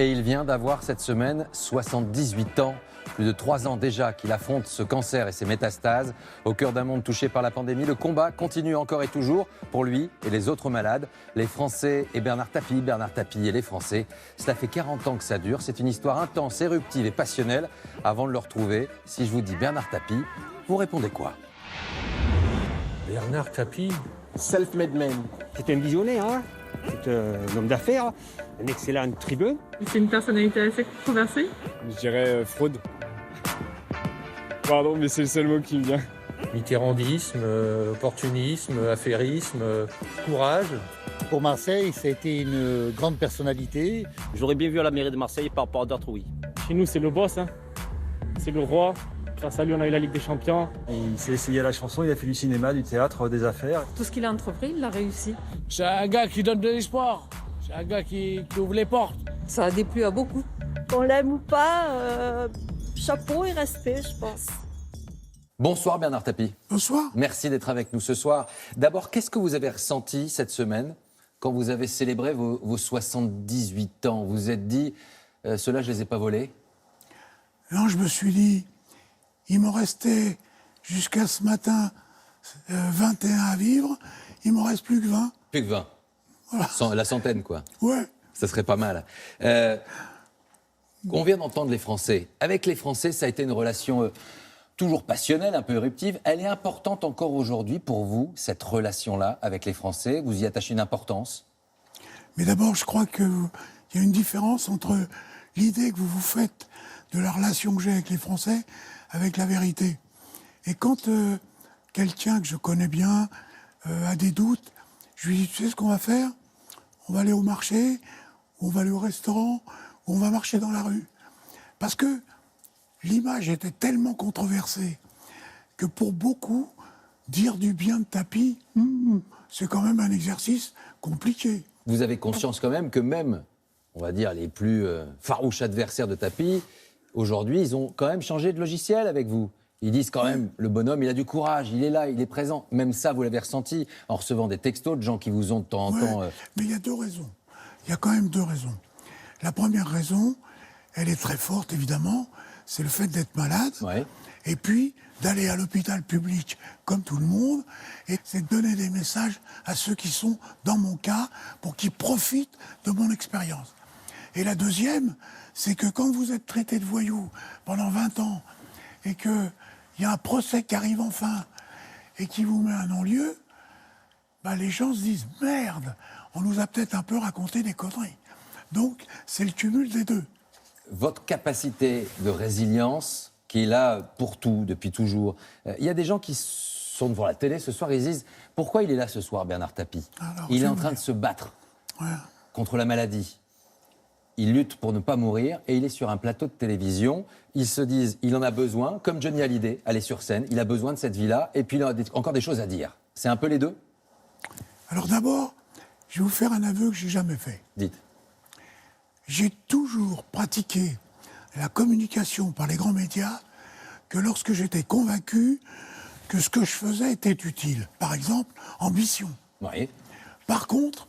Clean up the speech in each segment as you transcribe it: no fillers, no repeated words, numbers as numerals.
Et il vient d'avoir cette semaine 78 ans. Plus de 3 ans déjà qu'il affronte ce cancer et ses métastases. Au cœur d'un monde touché par la pandémie, le combat continue encore et toujours pour lui et les autres malades. Les Français et Bernard Tapie et les Français. Cela fait 40 ans que ça dure. C'est une histoire intense, éruptive et passionnelle. Avant de le retrouver, si je vous dis Bernard Tapie, vous répondez quoi? Bernard Tapie, Self-made man. C'est un visionnaire, hein. C'est un homme d'affaires, un excellent tribun. C'est une personnalité assez controversée. Je dirais fraude. Pardon, mais c'est le seul mot qui me vient. mitterrandisme, opportunisme, affairisme, courage. Pour Marseille, ça a été une grande personnalité. J'aurais bien vu à la mairie de Marseille par rapport à d'autres, oui. Chez nous, c'est le boss, hein. C'est le roi. Grâce à lui, on a eu la Ligue des Champions. Il s'est essayé à la chanson, il a fait du cinéma, du théâtre, des affaires. Tout ce qu'il a entrepris, il l'a réussi. C'est un gars qui donne de l'espoir. C'est un gars qui ouvre les portes. Ça a déplu à beaucoup. Qu'on l'aime ou pas, chapeau et respect, je pense. Bonsoir Bernard Tapie. Bonsoir. Merci d'être avec nous ce soir. D'abord, qu'est-ce que vous avez ressenti cette semaine quand vous avez célébré vos 78 ans? Vous vous êtes dit, ceux-là, je ne les ai pas volés? Non, je me suis dit, il m'en restait jusqu'à ce matin 21 à vivre, il m'en reste plus que 20. Plus que 20. Voilà. La centaine, quoi. Ouais. Ça serait pas mal. On vient d'entendre les Français. Avec les Français, ça a été une relation toujours passionnelle, un peu éruptive. Elle est importante encore aujourd'hui pour vous, cette relation-là avec les Français? Vous y attachez une importance? Mais d'abord, je crois qu'il y a une différence entre l'idée que vous vous faites de la relation que j'ai avec les Français avec la vérité. Et quand quelqu'un que je connais bien a des doutes, je lui dis, tu sais ce qu'on va faire? On va aller au marché, ou on va aller au restaurant, ou on va marcher dans la rue. Parce que l'image était tellement controversée que pour beaucoup, dire du bien de Tapie, c'est quand même un exercice compliqué. Vous avez conscience quand même que même, on va dire, les plus farouches adversaires de Tapie, aujourd'hui, ils ont quand même changé de logiciel avec vous. Ils disent quand même, le bonhomme, il a du courage, il est là, il est présent. Même ça, vous l'avez ressenti en recevant des textos de gens qui vous ont de temps en temps... Mais il y a deux raisons. Il y a quand même deux raisons. La première raison, elle est très forte, évidemment, c'est le fait d'être malade. Ouais. Et puis, d'aller à l'hôpital public, comme tout le monde, et c'est de donner des messages à ceux qui sont, dans mon cas, pour qu'ils profitent de mon expérience. Et la deuxième, c'est que quand vous êtes traité de voyou pendant 20 ans, et qu'il y a un procès qui arrive enfin, et qui vous met un non-lieu, bah les gens se disent « Merde, on nous a peut-être un peu raconté des conneries ». Donc, c'est le cumul des deux. Votre capacité de résilience, qui est là pour tout, depuis toujours. Il y a des gens qui sont devant la télé ce soir, ils se disent « Pourquoi il est là ce soir, Bernard Tapie ?» Il est en train de se battre contre la maladie. Il lutte pour ne pas mourir et il est sur un plateau de télévision. Ils se disent, il en a besoin, comme Johnny Hallyday, aller sur scène. Il a besoin de cette vie-là et puis il a encore des choses à dire. C'est un peu les deux? Alors d'abord, je vais vous faire un aveu que je n'ai jamais fait. Dites. J'ai toujours pratiqué la communication par les grands médias que lorsque j'étais convaincu que ce que je faisais était utile. Par exemple, ambition. Oui. Par contre,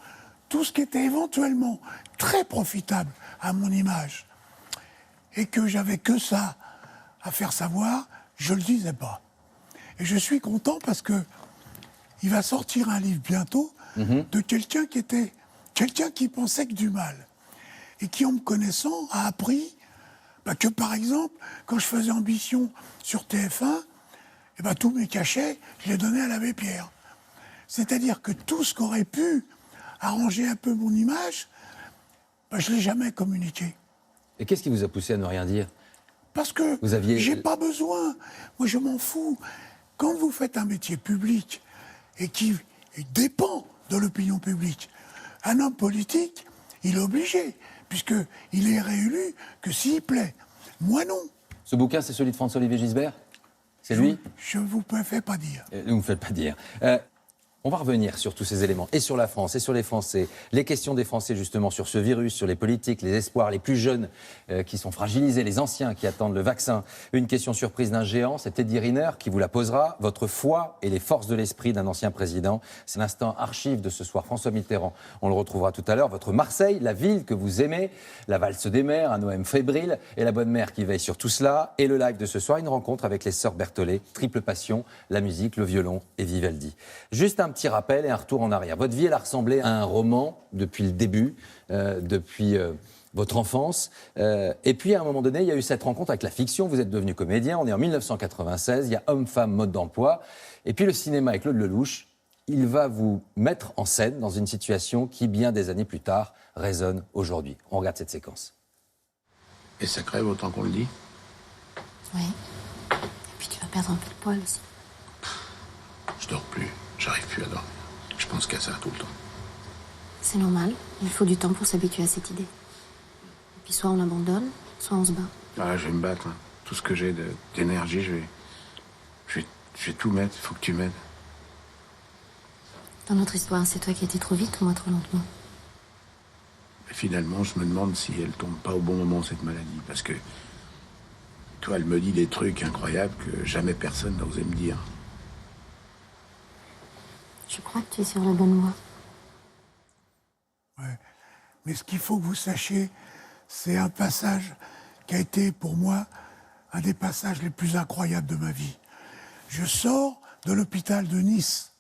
tout ce qui était éventuellement très profitable à mon image et que j'avais que ça à faire savoir, je le disais pas. Et je suis content parce que il va sortir un livre bientôt de quelqu'un qui pensait que du mal et qui, en me connaissant, a appris que, par exemple, quand je faisais Ambition sur TF1, tous mes cachets, je les donnais à l'abbé Pierre. C'est-à-dire que tout ce qu'aurait pu arranger un peu mon image, je ne l'ai jamais communiqué. Et qu'est-ce qui vous a poussé à ne rien dire? Parce que j'ai pas besoin. Moi, je m'en fous. Quand vous faites un métier public et qui dépend de l'opinion publique, un homme politique, il est obligé, puisqu'il est réélu que s'il plaît. Moi, non. Ce bouquin, c'est celui de François-Olivier Gisbert? C'est lui? Je ne vous fais pas dire. Ne vous faites pas dire. On va revenir sur tous ces éléments, et sur la France, et sur les Français. Les questions des Français, justement, sur ce virus, sur les politiques, les espoirs, les plus jeunes qui sont fragilisés, les anciens qui attendent le vaccin. Une question surprise d'un géant, c'est Teddy Riner qui vous la posera. Votre foi et les forces de l'esprit d'un ancien président. C'est l'instant archive de ce soir. François Mitterrand, on le retrouvera tout à l'heure. Votre Marseille, la ville que vous aimez, la valse des mers, un OM fébrile, et la bonne mère qui veille sur tout cela. Et le live de ce soir, une rencontre avec les sœurs Berthollet. Triple passion, la musique, le violon et Vivaldi. Juste un petit rappel et un retour en arrière. Votre vie, elle a ressemblé à un roman depuis le début, depuis votre enfance. Et puis, à un moment donné, il y a eu cette rencontre avec la fiction. Vous êtes devenu comédien. On est en 1996. Il y a Homme-Femme, Mode d'emploi. Et puis, le cinéma avec Claude Lelouch, il va vous mettre en scène dans une situation qui, bien des années plus tard, résonne aujourd'hui. On regarde cette séquence. Et ça crève autant qu'on le dit? Oui. Et puis, tu vas perdre un peu de poids aussi. Je dors plus. J'arrive plus à dormir. Je pense qu'à ça tout le temps. C'est normal. Il faut du temps pour s'habituer à cette idée. Et puis soit on abandonne, soit on se bat. Ah, je vais me battre. Hein. Tout ce que j'ai d'énergie, je vais tout mettre. Il faut que tu m'aides. Dans notre histoire, c'est toi qui étais trop vite ou moi trop lentement? Et finalement, je me demande si elle tombe pas au bon moment, cette maladie. Parce que toi, elle me dit des trucs incroyables que jamais personne n'a osé me dire. Je crois que tu es sur la bonne voie. Ouais. Mais ce qu'il faut que vous sachiez, c'est un passage qui a été pour moi un des passages les plus incroyables de ma vie. Je sors de l'hôpital de Nice,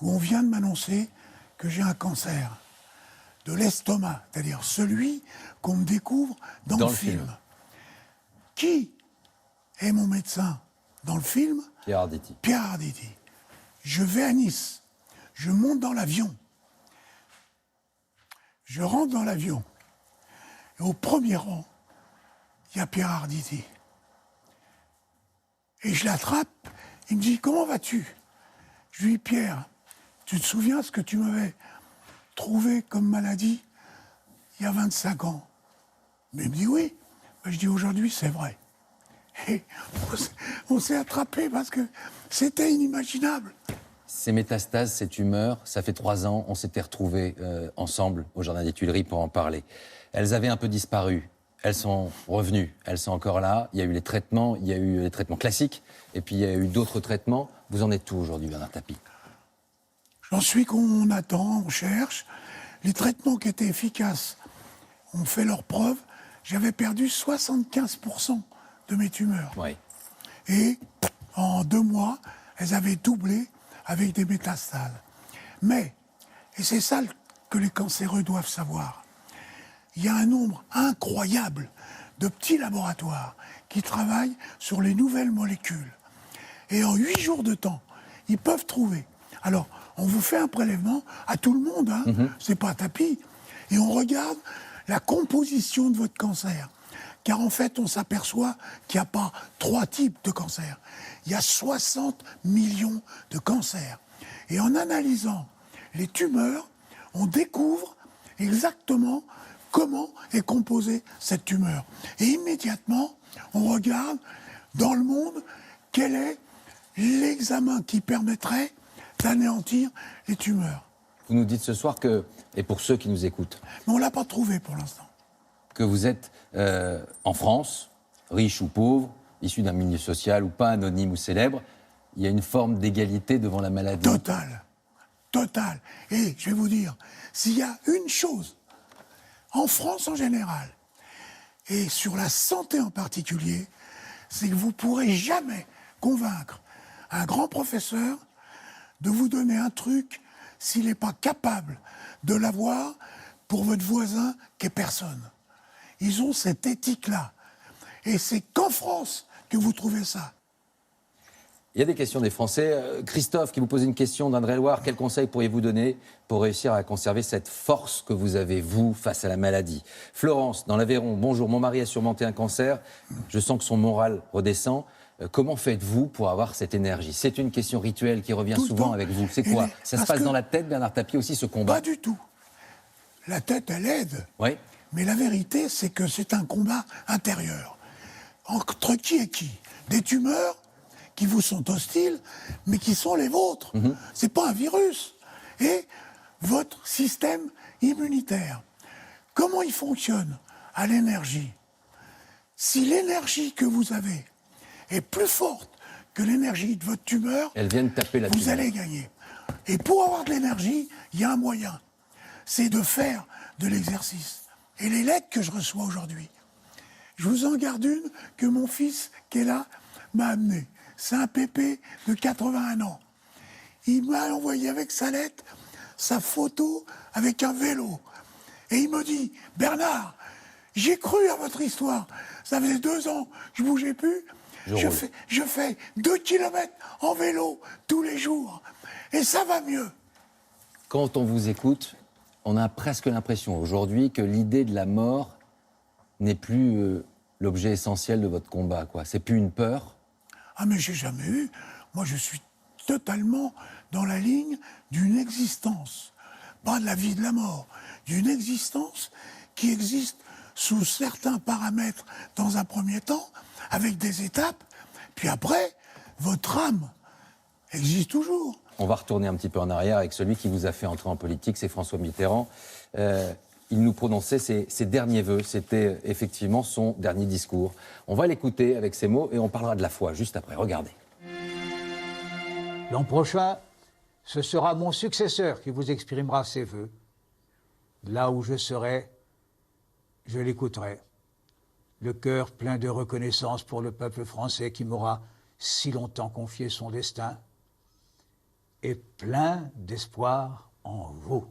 où on vient de m'annoncer que j'ai un cancer de l'estomac, c'est-à-dire celui qu'on me découvre dans le film. Qui est mon médecin dans le film? Pierre Arditi. Pierre Arditi. Je vais à Nice. Je monte dans l'avion. Je rentre dans l'avion. Et au premier rang, il y a Pierre Arditi. Et je l'attrape. Il me dit, comment vas-tu? Je lui dis, Pierre, tu te souviens ce que tu m'avais trouvé comme maladie il y a 25 ans? Mais il me dit, oui. Ben, je dis, aujourd'hui, c'est vrai. Et on s'est attrapé parce que c'était inimaginable. Ces métastases, ces tumeurs, ça fait 3 ans, on s'était retrouvés ensemble au Jardin des Tuileries pour en parler. Elles avaient un peu disparu, elles sont revenues, elles sont encore là. Il y a eu les traitements, il y a eu les traitements classiques, et puis il y a eu d'autres traitements. Vous en êtes où aujourd'hui, Bernard Tapie? J'en suis qu'on attend, on cherche. Les traitements qui étaient efficaces ont fait leurs preuves. J'avais perdu 75% de mes tumeurs. Oui. Et en 2 mois, elles avaient doublé avec des métastases. Mais, et c'est ça que les cancéreux doivent savoir, il y a un nombre incroyable de petits laboratoires qui travaillent sur les nouvelles molécules. Et en 8 jours de temps, ils peuvent trouver. Alors, on vous fait un prélèvement à tout le monde, hein, c'est pas Tapie, et on regarde la composition de votre cancer. Car en fait, on s'aperçoit qu'il n'y a pas 3 types de cancers. Il y a 60 millions de cancers. Et en analysant les tumeurs, on découvre exactement comment est composée cette tumeur. Et immédiatement, on regarde dans le monde quel est l'examen qui permettrait d'anéantir les tumeurs. Vous nous dites ce soir que, et pour ceux qui nous écoutent, mais on ne l'a pas trouvé pour l'instant. Que vous êtes en France, riche ou pauvre, issu d'un milieu social ou pas, anonyme ou célèbre, il y a une forme d'égalité devant la maladie. Totale. Totale. Et je vais vous dire, s'il y a une chose, en France en général, et sur la santé en particulier, c'est que vous ne pourrez jamais convaincre un grand professeur de vous donner un truc s'il n'est pas capable de l'avoir pour votre voisin qui est personne. Ils ont cette éthique-là. Et c'est qu'en France que vous trouvez ça. Il y a des questions des Français. Christophe, qui vous pose une question d'Indre-et-Loire, quel conseil pourriez-vous donner pour réussir à conserver cette force que vous avez, vous, face à la maladie? Florence, dans l'Aveyron, bonjour, mon mari a surmonté un cancer, je sens que son moral redescend. Comment faites-vous pour avoir cette énergie? C'est une question rituelle qui revient souvent avec vous. C'est quoi? Ça se passe dans la tête, Bernard Tapie, aussi, ce combat? Pas du tout. La tête, elle aide. Oui. Mais la vérité, c'est que c'est un combat intérieur. Entre qui et qui? Des tumeurs qui vous sont hostiles, mais qui sont les vôtres. C'est pas un virus. et votre système immunitaire. Comment il fonctionne à l'énergie? Si l'énergie que vous avez est plus forte que l'énergie de votre tumeur, Elle vient de taper la vous tumeur. allez gagner. Et pour avoir de l'énergie, il y a un moyen, c'est de faire de l'exercice. Et les lettres que je reçois aujourd'hui, je vous en garde une que mon fils, qui est là, m'a amenée. C'est un pépé de 81 ans. Il m'a envoyé avec sa lettre sa photo avec un vélo. Et il me dit, Bernard, j'ai cru à votre histoire. Ça faisait 2 ans que je ne bougeais plus. Je fais 2 kilomètres en vélo tous les jours. Et ça va mieux. Quand on vous écoute, on a presque l'impression aujourd'hui que l'idée de la mort n'est plus l'objet essentiel de votre combat, quoi. C'est plus une peur. Ah mais j'ai jamais eu. Moi je suis totalement dans la ligne d'une existence. Pas de la vie de la mort. D'une existence qui existe sous certains paramètres dans un premier temps, avec des étapes. Puis après, votre âme existe toujours. On va retourner un petit peu en arrière avec celui qui vous a fait entrer en politique, c'est François Mitterrand. Il nous prononçait ses derniers vœux. C'était effectivement son dernier discours. On va l'écouter avec ces mots et on parlera de la foi juste après. Regardez. L'an prochain, ce sera mon successeur qui vous exprimera ses vœux. Là où je serai, je l'écouterai. Le cœur plein de reconnaissance pour le peuple français qui m'aura si longtemps confié son destin, et plein d'espoir en vous.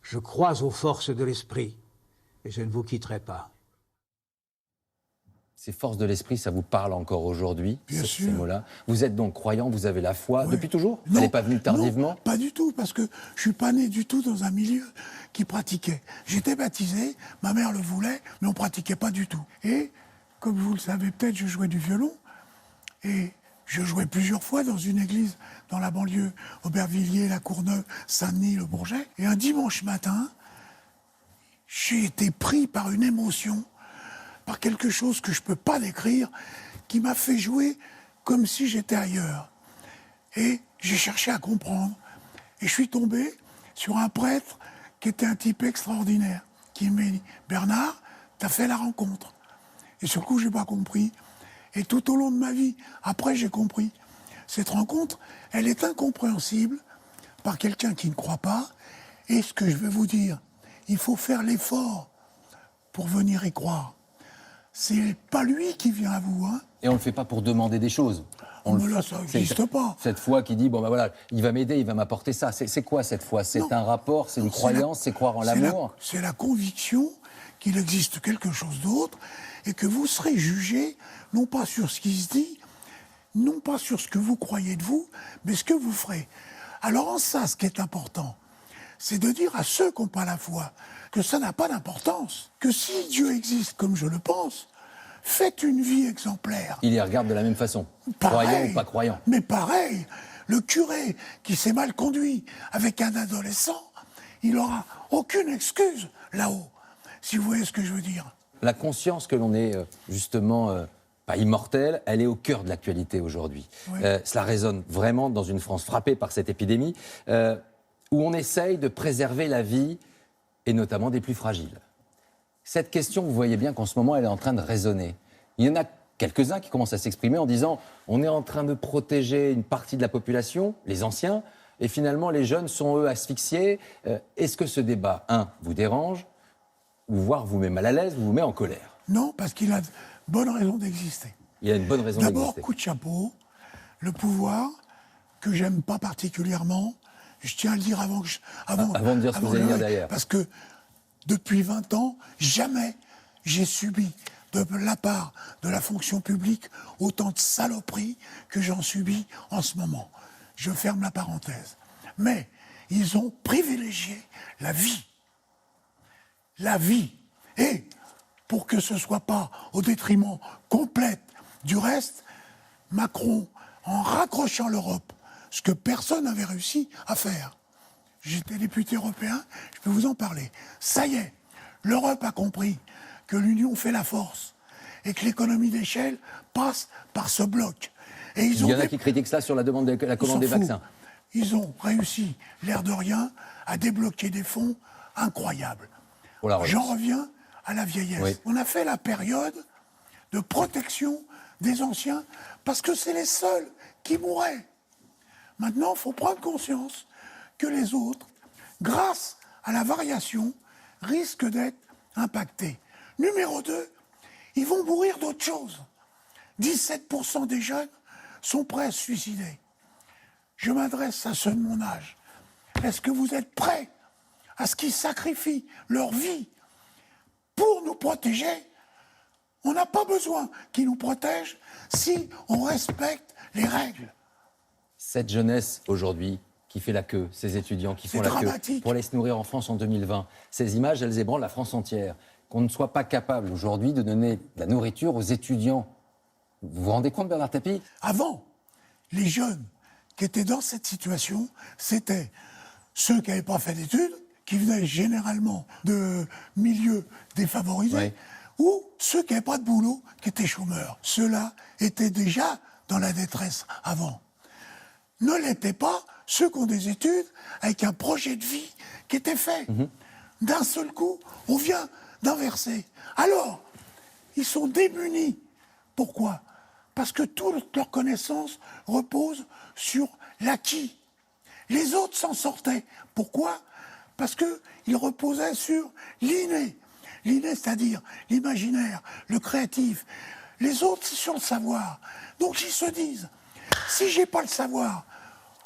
Je crois aux forces de l'esprit et je ne vous quitterai pas. Ces forces de l'esprit, ça vous parle encore aujourd'hui, Bien sûr. ces mots-là. Vous êtes donc croyant, vous avez la foi Oui. depuis toujours? Non, Elle n'est pas venue tardivement? Non, pas du tout, parce que je ne suis pas né du tout dans un milieu qui pratiquait. J'étais baptisé, ma mère le voulait, mais on ne pratiquait pas du tout. Et, comme vous le savez peut-être, je jouais du violon, et je jouais plusieurs fois dans une église dans la banlieue, Aubervilliers, La Courneuve, Saint-Denis, Le Bourget. Et un dimanche matin, j'ai été pris par une émotion, par quelque chose que je ne peux pas décrire, qui m'a fait jouer comme si j'étais ailleurs. Et j'ai cherché à comprendre. Et je suis tombé sur un prêtre qui était un type extraordinaire, qui m'a dit « Bernard, t'as fait la rencontre ». Et sur le coup, je n'ai pas compris. Et tout au long de ma vie, après, j'ai compris. Cette rencontre, elle est incompréhensible par quelqu'un qui ne croit pas. Et ce que je vais vous dire, il faut faire l'effort pour venir y croire. C'est pas lui qui vient à vous, hein. Et on ne le fait pas pour demander des choses. Mais là, ça n'existe pas. Cette foi qui dit, bon ben voilà, il va m'aider, il va m'apporter ça. C'est quoi cette foi? C'est un rapport, c'est une croyance, c'est croire en l'amour? C'est la conviction qu'il existe quelque chose d'autre et que vous serez jugé, non pas sur ce qui se dit, non pas sur ce que vous croyez de vous, mais ce que vous ferez. Alors en ça, ce qui est important, c'est de dire à ceux qui n'ont pas la foi que ça n'a pas d'importance, que si Dieu existe comme je le pense, faites une vie exemplaire. Il les regarde de la même façon, Pareil, croyant ou pas croyant. Mais pareil, le curé qui s'est mal conduit avec un adolescent, il n'aura aucune excuse là-haut, si vous voyez ce que je veux dire. La conscience que l'on est justement pas immortel, elle est au cœur de l'actualité aujourd'hui. Oui. Cela résonne vraiment dans une France frappée par cette épidémie, où on essaye de préserver la vie, et notamment des plus fragiles. Cette question, vous voyez bien qu'en ce moment, elle est en train de résonner. Il y en a quelques-uns qui commencent à s'exprimer en disant « on est en train de protéger une partie de la population, les anciens, et finalement les jeunes sont eux asphyxiés ». Est-ce que ce débat, vous dérange, ou voire vous met mal à l'aise, vous met en colère? Non, parce qu'il a de bonnes raisons d'exister. Il a une bonne raison d'exister. D'abord, coup de chapeau, le pouvoir, que j'aime pas particulièrement, je tiens à le dire avant de dire ce que vous allez dire derrière. Parce que depuis 20 ans, jamais j'ai subi de la part de la fonction publique autant de saloperies que j'en subis en ce moment. Je ferme la parenthèse. Mais ils ont privilégié la vie. La vie. Et pour que ce ne soit pas au détriment complet du reste, Macron, en raccrochant l'Europe, ce que personne n'avait réussi à faire. J'étais député européen, je peux vous en parler. Ça y est, l'Europe a compris que l'union fait la force et que l'économie d'échelle passe par ce bloc. Et Il y en a qui critiquent ça sur la demande de la commande des vaccins. ils ont réussi, l'air de rien, à débloquer des fonds incroyables. J'en reviens à la vieillesse. Oui. On a fait la période de protection des anciens parce que c'est les seuls qui mouraient. Maintenant, il faut prendre conscience que les autres, grâce à la variation, risquent d'être impactés. Numéro 2, ils vont mourir d'autre chose. 17% des jeunes sont prêts à se suicider. Je m'adresse à ceux de mon âge. Est-ce que vous êtes prêts à ce qu'ils sacrifient leur vie pour nous protéger? On n'a pas besoin qu'ils nous protègent si on respecte les règles. Cette jeunesse aujourd'hui qui fait la queue, ces étudiants qui font la queue pour aller se nourrir en France en 2020, ces images, elles ébranlent la France entière. Qu'on ne soit pas capable aujourd'hui de donner de la nourriture aux étudiants. Vous vous rendez compte, Bernard Tapie? Avant, les jeunes qui étaient dans cette situation, c'était ceux qui n'avaient pas fait d'études, qui venaient généralement de milieux défavorisés, ou ceux qui n'avaient pas de boulot, qui étaient chômeurs. Ceux-là étaient déjà dans la détresse avant. Ne l'étaient pas ceux qui ont des études avec un projet de vie qui était fait. D'un seul coup, on vient d'inverser. Alors, ils sont démunis. Pourquoi? Parce que toute leur connaissance repose sur l'acquis. Les autres s'en sortaient. Pourquoi? Parce qu'ils reposaient sur l'inné. L'inné, c'est-à-dire l'imaginaire, le créatif. Les autres, c'est sur le savoir. Donc ils se disent, si j'ai pas le savoir,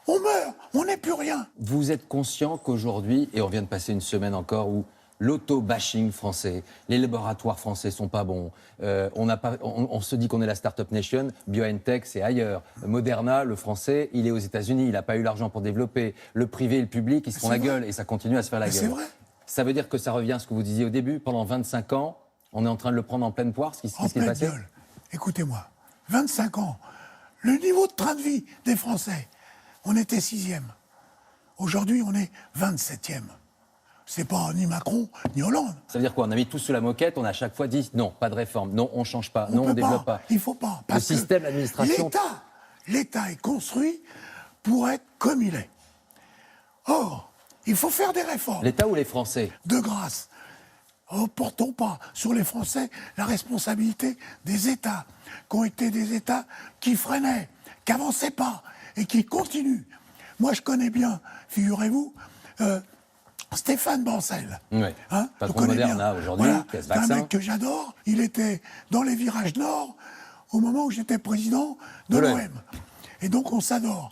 on meurt, on n'est plus rien. Vous êtes conscient qu'aujourd'hui, et on vient de passer une semaine encore où l'auto-bashing français, les laboratoires français sont pas bons, on se dit qu'on est la start-up nation, BioNTech c'est ailleurs, Moderna, le français, il est aux États-Unis, il n'a pas eu l'argent pour développer, le privé et le public, ils se font la gueule et ça continue à se faire la gueule. C'est vrai. Ça veut dire que ça revient à ce que vous disiez au début, pendant 25 ans, on est en train de le prendre en pleine poire, ce qui s'est passé. En pleine gueule. Écoutez-moi, 25 ans, le niveau de train de vie des Français, on était 6e. Aujourd'hui, on est 27e. C'est pas ni Macron, ni Hollande. Ça veut dire quoi? On a mis tous sous la moquette, on a à chaque fois dit non, pas de réforme, non, on change pas, non, on développe pas. Il faut pas. Le système, l'administration. L'État est construit pour être comme il est. Or, il faut faire des réformes. L'État ou les Français? De grâce. Portons pas sur les Français la responsabilité des États, qui ont été des États qui freinaient, qui n'avançaient pas et qui continuent. Moi, je connais bien, figurez-vous, Stéphane Bancel. Oui. Patron de Moderna aujourd'hui, qui a ce vaccin. C'est un mec que j'adore. Il était dans les virages nord au moment où j'étais président de l'OM. Et donc, on s'adore.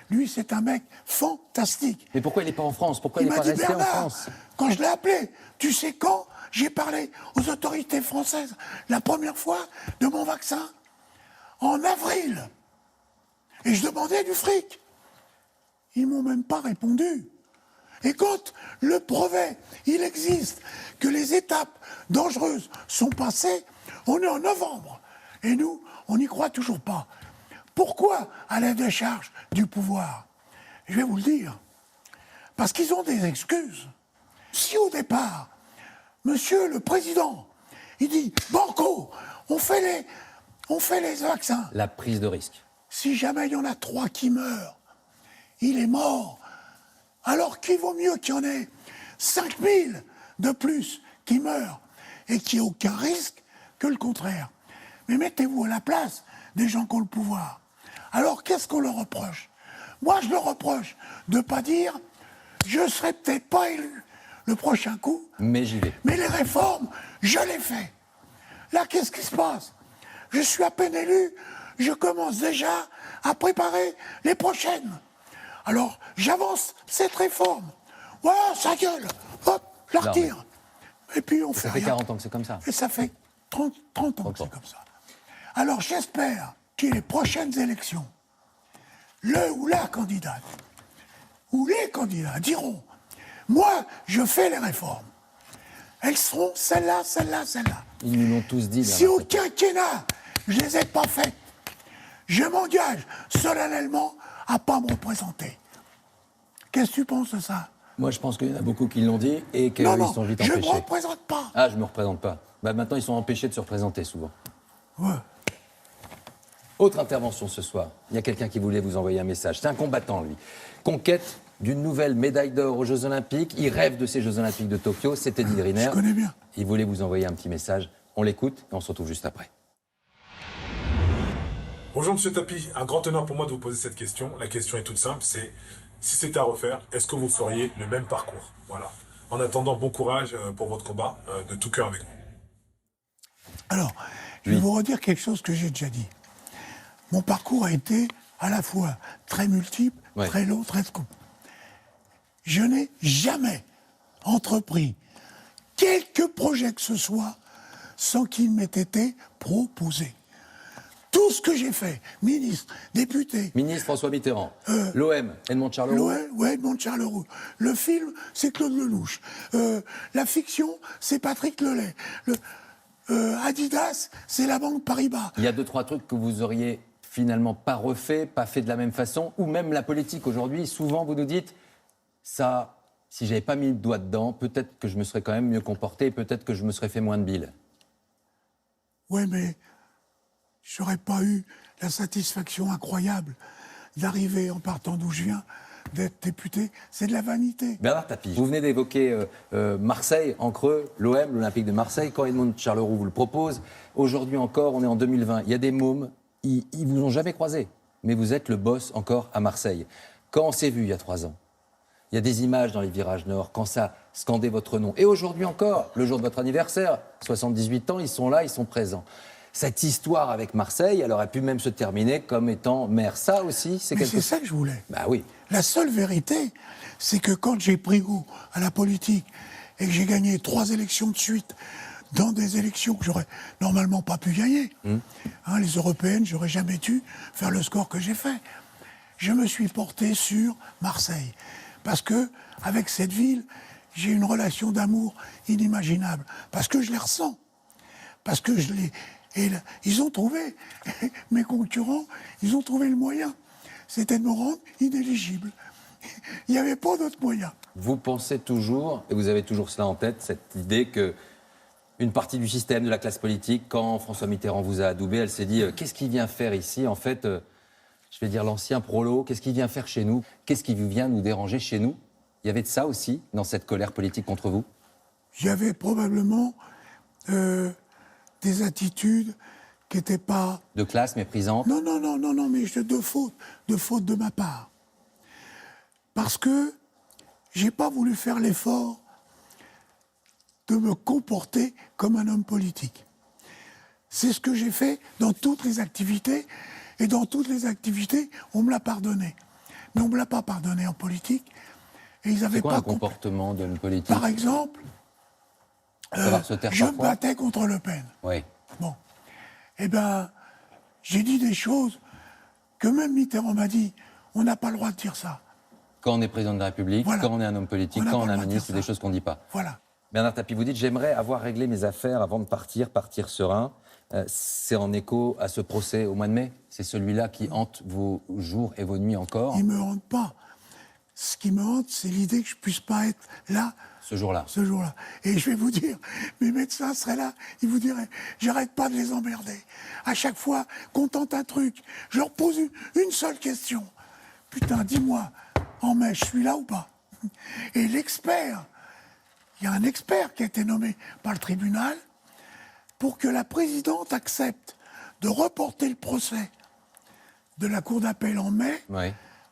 Lui, c'est un mec fantastique. Mais pourquoi il n'est pas en France? Pourquoi il n'est pas resté en France? Quand je l'ai appelé, tu sais quand j'ai parlé aux autorités françaises la première fois de mon vaccin? En avril. Et je demandais du fric. Ils m'ont même pas répondu. Et quand le brevet, il existe, que les étapes dangereuses sont passées, on est en novembre. Et nous, on n'y croit toujours pas. Pourquoi à la décharge du pouvoir? Je vais vous le dire. Parce qu'ils ont des excuses. Si au départ, monsieur le président, il dit « Banco, on fait les vaccins ». La prise de risque. Si jamais il y en a 3 qui meurent, il est mort. Alors qu'il vaut mieux qu'il y en ait 5000 de plus qui meurent et qu'il n'y ait aucun risque que le contraire. Mais mettez-vous à la place des gens qui ont le pouvoir. Alors qu'est-ce qu'on leur reproche? Moi, je leur reproche de ne pas dire « je ne serai peut-être pas élu le prochain coup, mais j'y vais. Mais les réformes, je les fais. » Là, qu'est-ce qui se passe? Je suis à peine élu, je commence déjà à préparer les prochaines. Alors, j'avance cette réforme. Voilà, sa gueule. Hop, je la retire. Et puis, on fait rien. Ça fait 40 ans que c'est comme ça. Et ça fait 30 ans que c'est comme ça. Alors, j'espère que les prochaines élections, le ou la candidate, ou les candidats diront, moi, je fais les réformes. Elles seront celle-là, celle-là, celle-là. Ils nous l'ont tous dit. Si au quinquennat, je ne les ai pas faites, je m'engage solennellement à ne pas me représenter. Qu'est-ce que tu penses de ça? Moi, je pense qu'il y en a beaucoup qui l'ont dit et qu'ils sont vite empêchés. Je ne me représente pas. Ah, je ne me représente pas. Bah, maintenant, ils sont empêchés de se représenter, souvent. Ouais. Autre intervention ce soir. Il y a quelqu'un qui voulait vous envoyer un message. C'est un combattant, lui. Conquête d'une nouvelle médaille d'or aux Jeux Olympiques. Il rêve de ces Jeux Olympiques de Tokyo. C'est Teddy Riner. Je connais bien. Il voulait vous envoyer un petit message. On l'écoute et on se retrouve juste après. Bonjour Monsieur Tapi, un grand honneur pour moi de vous poser cette question. La question est toute simple, c'est si c'était à refaire, est-ce que vous feriez le même parcours? Voilà. En attendant, bon courage pour votre combat, de tout cœur avec vous. Alors, je vais vous redire quelque chose que j'ai déjà dit. Mon parcours a été à la fois très multiple, très long, très court. Je n'ai jamais entrepris quelque projet que ce soit sans qu'il m'ait été proposé. Tout ce que j'ai fait, ministre, député... Ministre François Mitterrand, l'OM, Edmond Charleroux. L'OM, Edmond Charleroux. Le film, c'est Claude Lelouch. La fiction, c'est Patrick Lelay. Adidas, c'est la banque Paribas. Il y a 2-3 trucs que vous auriez finalement pas refait, pas fait de la même façon, ou même la politique aujourd'hui. Souvent, vous nous dites, ça, si j'avais pas mis le doigt dedans, peut-être que je me serais quand même mieux comporté, peut-être que je me serais fait moins de bile. Ouais, mais j'aurais pas eu la satisfaction incroyable d'arriver en partant d'où je viens, d'être député. C'est de la vanité. Bernard Tapie, vous venez d'évoquer Marseille, en creux, l'OM, l'Olympique de Marseille, quand Edmond Charleroux vous le propose. Aujourd'hui encore, on est en 2020. Il y a des mômes, ils vous ont jamais croisé, mais vous êtes le boss encore à Marseille. Quand on s'est vu il y a 3 ans, il y a des images dans les virages nord, quand ça scandait votre nom. Et aujourd'hui encore, le jour de votre anniversaire, 78 ans, ils sont là, ils sont présents. Cette histoire avec Marseille, elle aurait pu même se terminer comme étant maire. Ça aussi, c'est quelque chose... c'est ça que je voulais. Bah oui. La seule vérité, c'est que quand j'ai pris goût à la politique et que j'ai gagné 3 élections de suite dans des élections que j'aurais normalement pas pu gagner, les européennes, j'aurais jamais dû faire le score que j'ai fait. Je me suis porté sur Marseille. Parce que, avec cette ville, j'ai une relation d'amour inimaginable. Parce que je les ressens. Parce que je les... Et là, ils ont trouvé, mes concurrents, ils ont trouvé le moyen. C'était de me rendre inéligible. Il n'y avait pas d'autre moyen. Vous pensez toujours, et vous avez toujours cela en tête, cette idée que une partie du système, de la classe politique, quand François Mitterrand vous a adoubé, elle s'est dit qu'est-ce qu'il vient faire ici? En fait, je vais dire l'ancien prolo, qu'est-ce qu'il vient faire chez nous? Qu'est-ce qui vient nous déranger chez nous? Il y avait de ça aussi, dans cette colère politique contre vous? Il y avait probablement des attitudes qui n'étaient pas... De classe méprisante? Non, mais de faute de ma part. Parce que j'ai pas voulu faire l'effort de me comporter comme un homme politique. C'est ce que j'ai fait dans toutes les activités, et dans toutes les activités, on me l'a pardonné. Mais on me l'a pas pardonné en politique, et ils avaient pas... un comportement d'homme politique? Par exemple, je me battais contre Le Pen. Oui. Bon. Eh bien, j'ai dit des choses que même Mitterrand m'a dit, on n'a pas le droit de dire ça. Quand on est président de la République, quand on est un homme politique, quand on est un ministre, c'est des choses qu'on ne dit pas. Voilà. Bernard Tapie, vous dites, j'aimerais avoir réglé mes affaires avant de partir serein. C'est en écho à ce procès au mois de mai? C'est celui-là qui hante vos jours et vos nuits encore? Il ne me hante pas. Ce qui me hante, c'est l'idée que je ne puisse pas être là. Ce jour-là. Et je vais vous dire, mes médecins seraient là, ils vous diraient, j'arrête pas de les emmerder. À chaque fois qu'on tente un truc, je leur pose une seule question. Putain, dis-moi, en mai, je suis là ou pas? Et l'expert, il y a un expert qui a été nommé par le tribunal pour que la présidente accepte de reporter le procès de la cour d'appel en mai,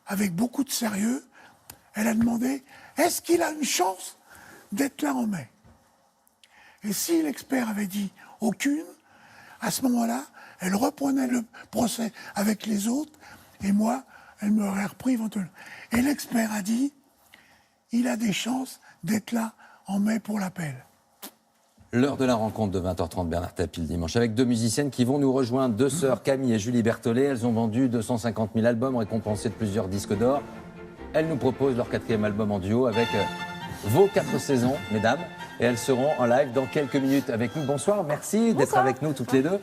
avec beaucoup de sérieux. Elle a demandé, est-ce qu'il a une chance d'être là en mai? Et si l'expert avait dit aucune, à ce moment-là, elle reprenait le procès avec les autres, et moi, elle m'aurait repris éventuellement. Et l'expert a dit, il a des chances d'être là en mai pour l'appel. L'heure de la rencontre de 20h30, Bernard Tapie, le dimanche, avec 2 musiciennes qui vont nous rejoindre, 2 sœurs, Camille et Julie Berthollet. Elles ont vendu 250 000 albums, récompensés de plusieurs disques d'or. Elles nous proposent leur 4e album en duo avec vos 4 saisons, mesdames. Et elles seront en live dans quelques minutes avec nous. Bonsoir, merci d'être avec nous toutes les deux.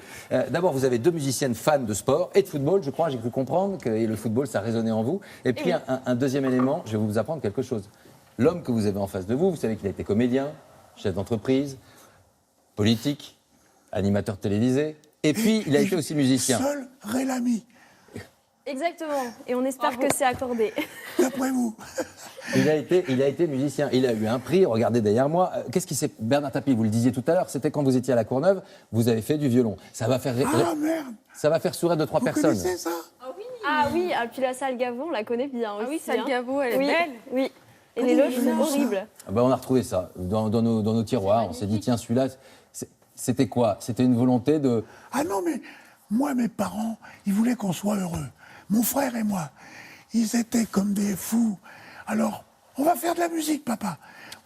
D'abord, vous avez 2 musiciennes fans de sport et de football, je crois, j'ai cru comprendre que le football, ça résonnait en vous. Et puis, un deuxième élément, je vais vous apprendre quelque chose. L'homme que vous avez en face de vous, vous savez qu'il a été comédien, chef d'entreprise, politique, animateur télévisé, Et puis, il a été aussi musicien. Seul Ray Lamy, Exactement. Et on espère que c'est accordé. d'après vous. Il a été musicien. Il a eu un prix. Regardez derrière moi. Qu'est-ce qui s'est. Bernard Tapie, vous le disiez tout à l'heure, c'était quand vous étiez à la Courneuve, vous avez fait du violon. Ça va faire. Ah merde. Ça va faire sourire 2-3 Vous personnes. connaissez ça? Ah oui, et puis la salle Gaveau, on la connaît bien aussi. Ah oui, salle hein. Gaveau, elle est Oui, belle. Oui. Et les loges sont horribles. Ah ben, on a retrouvé ça dans nos tiroirs. On s'est dit, tiens, celui-là, c'était quoi? C'était une volonté de. Ah non, mais moi, mes parents, ils voulaient qu'on soit heureux. Mon frère et moi, ils étaient comme des fous. Alors, on va faire de la musique, papa.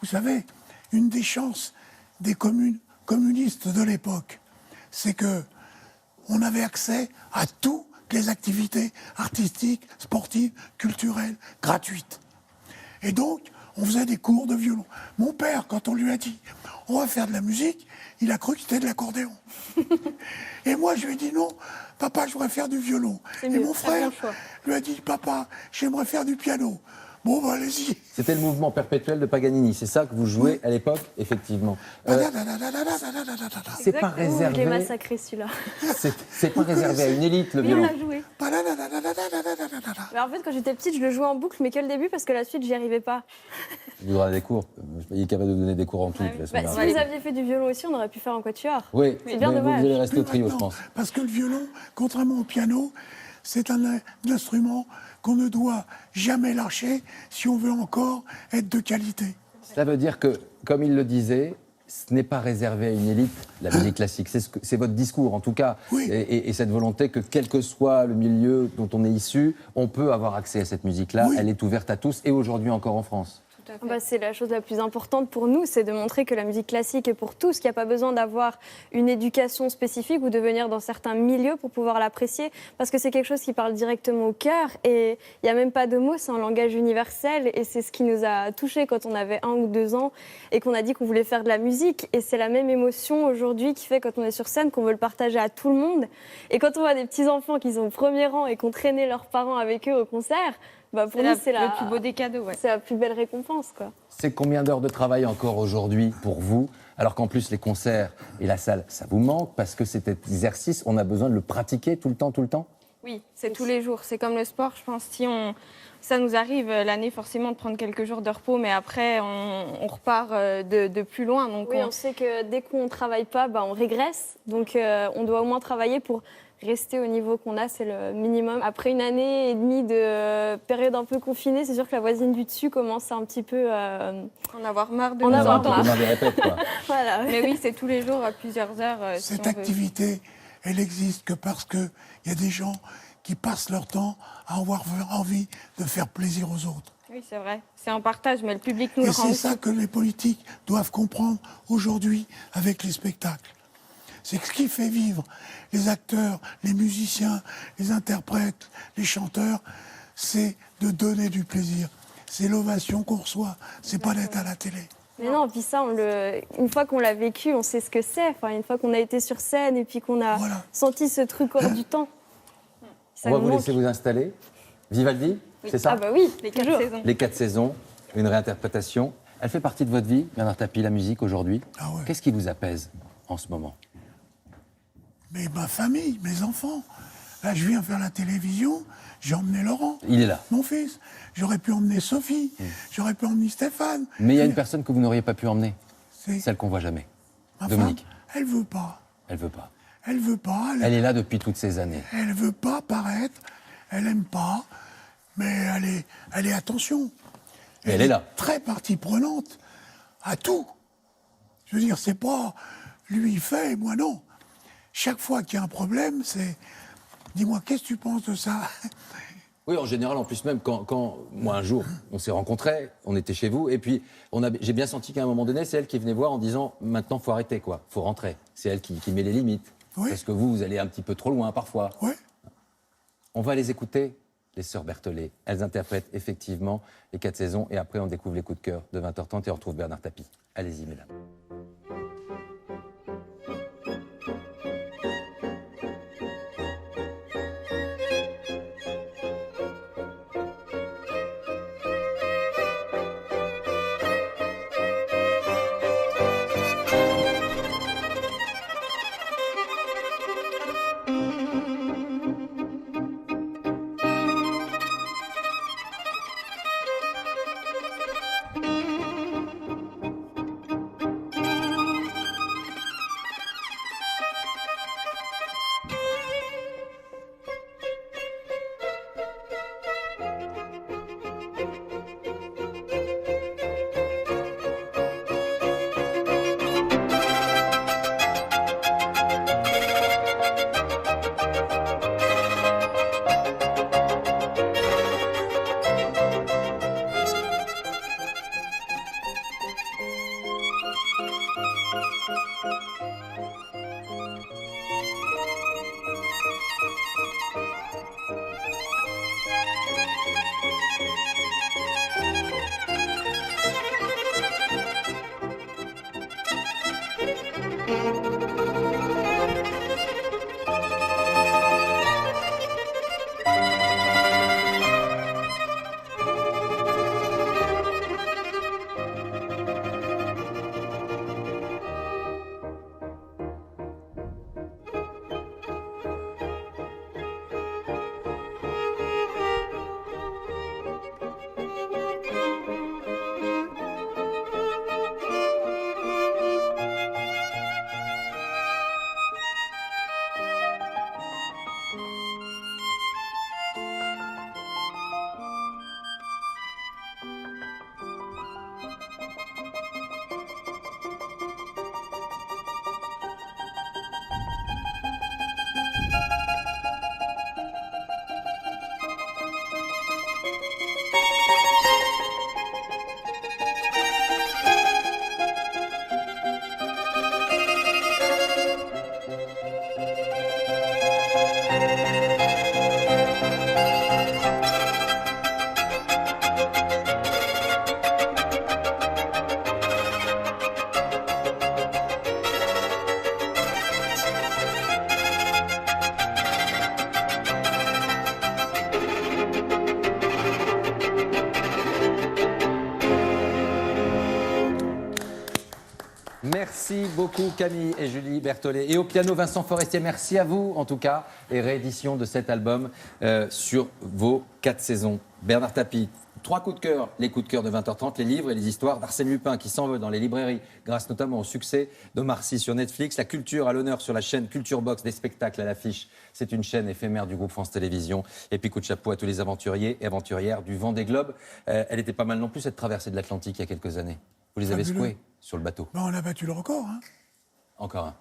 Vous savez, une des chances des communistes de l'époque, c'est que on avait accès à toutes les activités artistiques, sportives, culturelles, gratuites. Et donc, on faisait des cours de violon. Mon père, quand on lui a dit « on va faire de la musique », il a cru que c'était de l'accordéon. Et moi, je lui ai dit « non, papa, je voudrais faire du violon ». Et mon frère lui a dit « papa, j'aimerais faire du piano ». Bon, bah, allez-y. C'était le mouvement perpétuel de Paganini. C'est ça que vous jouez à l'époque, effectivement. C'est pas Je l'ai réservé. massacré celui-là. C'est pas réservé à une élite, le Oui, on violon. l'a joué. Mais en fait, quand j'étais petite, je le jouais en boucle, mais que le début, parce que la suite, j'y arrivais pas. Il voudra des cours. Il est capable de donner des cours en tout. Si vous aviez fait du violon aussi, on aurait pu faire un quatuor. Oui, C'est bien mais dommage. vous allez rester au trio, je pense. Parce que le violon, contrairement au piano, c'est un instrument qu'on ne doit jamais lâcher si on veut encore être de qualité. Ça veut dire que, comme il le disait, ce n'est pas réservé à une élite, la musique classique. C'est votre discours, en tout cas. Oui. Et cette volonté que, quel que soit le milieu dont on est issu, on peut avoir accès à cette musique-là. Oui. Elle est ouverte à tous, et aujourd'hui encore en France. C'est la chose la plus importante pour nous, c'est de montrer que la musique classique est pour tous, qu'il n'y a pas besoin d'avoir une éducation spécifique ou de venir dans certains milieux pour pouvoir l'apprécier, parce que c'est quelque chose qui parle directement au cœur et il n'y a même pas de mots, c'est un langage universel et c'est ce qui nous a touchés quand on avait 1 ou 2 ans et qu'on a dit qu'on voulait faire de la musique et c'est la même émotion aujourd'hui qui fait quand on est sur scène qu'on veut le partager à tout le monde et quand on voit des petits-enfants qui sont au premier rang et qu'on traînait leurs parents avec eux au concert, bah pour nous, c'est le plus beau des cadeaux. Ouais. C'est la plus belle récompense, quoi. C'est combien d'heures de travail encore aujourd'hui pour vous? Alors qu'en plus, les concerts et la salle, ça vous manque parce que cet exercice, on a besoin de le pratiquer tout le temps? Oui, c'est tous les jours. C'est comme le sport, je pense. Ça nous arrive l'année forcément de prendre quelques jours de repos, mais après, on repart de plus loin. Donc oui, on sait que dès qu'on ne travaille pas, bah, on régresse. Donc on doit au moins travailler pour rester au niveau qu'on a, c'est le minimum. Après 1 année et demie de période un peu confinée, c'est sûr que la voisine du dessus commence à un petit peu en avoir marre de On nous a un peu entendre. marre des répètes, quoi. Voilà. Mais oui, c'est tous les jours à plusieurs heures. si Cette on veut. activité, elle existe que parce qu'il y a des gens qui passent leur temps à avoir envie de faire plaisir aux autres. Oui, c'est vrai. C'est un partage, mais le public nous Et le rend c'est aussi. ça que les politiques doivent comprendre aujourd'hui avec les spectacles. C'est que ce qui fait vivre les acteurs, les musiciens, les interprètes, les chanteurs, c'est de donner du plaisir. C'est l'ovation qu'on reçoit, c'est pas d'être à la télé. Mais non, puis ça, une fois qu'on l'a vécu, on sait ce que c'est. Enfin, une fois qu'on a été sur scène et puis qu'on a senti ce truc hors du temps. Ça On va nous vous manque. laisser vous installer. Vivaldi, c'est ça? Ah bah oui, Les 4 toujours. saisons. Les 4 saisons, une réinterprétation. Elle fait partie de votre vie, Bernard Tapie, la musique aujourd'hui. Ah ouais. Qu'est-ce qui vous apaise en ce moment? Mais ma famille, mes enfants. Là, je viens faire la télévision, j'ai emmené Laurent. Il est là. Mon fils. J'aurais pu emmener Sophie, j'aurais pu emmener Stéphane. Mais il y a une personne que vous n'auriez pas pu emmener. C'est Celle qu'on voit jamais. ma Dominique. femme. Elle veut pas. Elle veut pas. Elle veut pas. Elle est là depuis toutes ces années. Elle veut pas paraître. Elle aime pas. Mais elle est attention. Mais elle est là. Très partie prenante à tout. Je veux dire, c'est pas lui il fait et moi non. Chaque fois qu'il y a un problème, c'est dis-moi, qu'est-ce que tu penses de ça? Oui, en général, en plus même, quand moi un jour, on s'est rencontrés, on était chez vous, et puis j'ai bien senti qu'à un moment donné, c'est elle qui venait voir en disant « maintenant, faut arrêter, quoi, faut rentrer ». C'est elle qui met les limites. Oui. Parce que vous allez un petit peu trop loin parfois. Oui. On va les écouter, les sœurs Berthollet. Elles interprètent effectivement les 4 saisons, et après on découvre les coups de cœur de 20h30 et on retrouve Bernard Tapie. Allez-y, mesdames. Merci beaucoup Camille et Julie Berthollet. Et au piano, Vincent Forestier, merci à vous en tout cas. Et réédition de cet album sur vos 4 saisons. Bernard Tapie, 3 coups de cœur. Les coups de cœur de 20h30, les livres et les histoires d'Arsène Lupin qui s'envolent dans les librairies grâce notamment au succès d'Omar Sy sur Netflix. La culture à l'honneur sur la chaîne Culture Box, des spectacles à l'affiche. C'est une chaîne éphémère du groupe France Télévisions. Et puis coup de chapeau à tous les aventuriers et aventurières du Vendée Globe. Elle était pas mal non plus cette traversée de l'Atlantique il y a quelques années. Vous les avez secoués sur le bateau. Ben, on a battu le record. Hein. Encore un.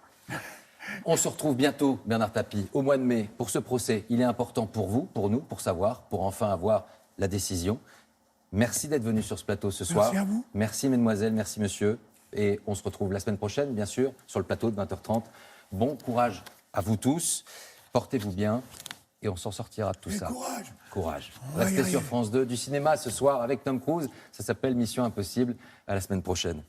On se retrouve bientôt, Bernard Tapie, au mois de mai, pour ce procès. Il est important pour vous, pour nous, pour savoir, pour enfin avoir la décision. Merci d'être venu sur ce plateau ce soir. Merci à vous. Merci, mesdemoiselles, merci, monsieur. Et on se retrouve la semaine prochaine, bien sûr, sur le plateau de 20h30. Bon courage à vous tous. Portez-vous bien. Et on s'en sortira de tout ça. Courage. Courage. Restez sur France 2 du cinéma ce soir avec Tom Cruise. Ça s'appelle Mission Impossible. À la semaine prochaine.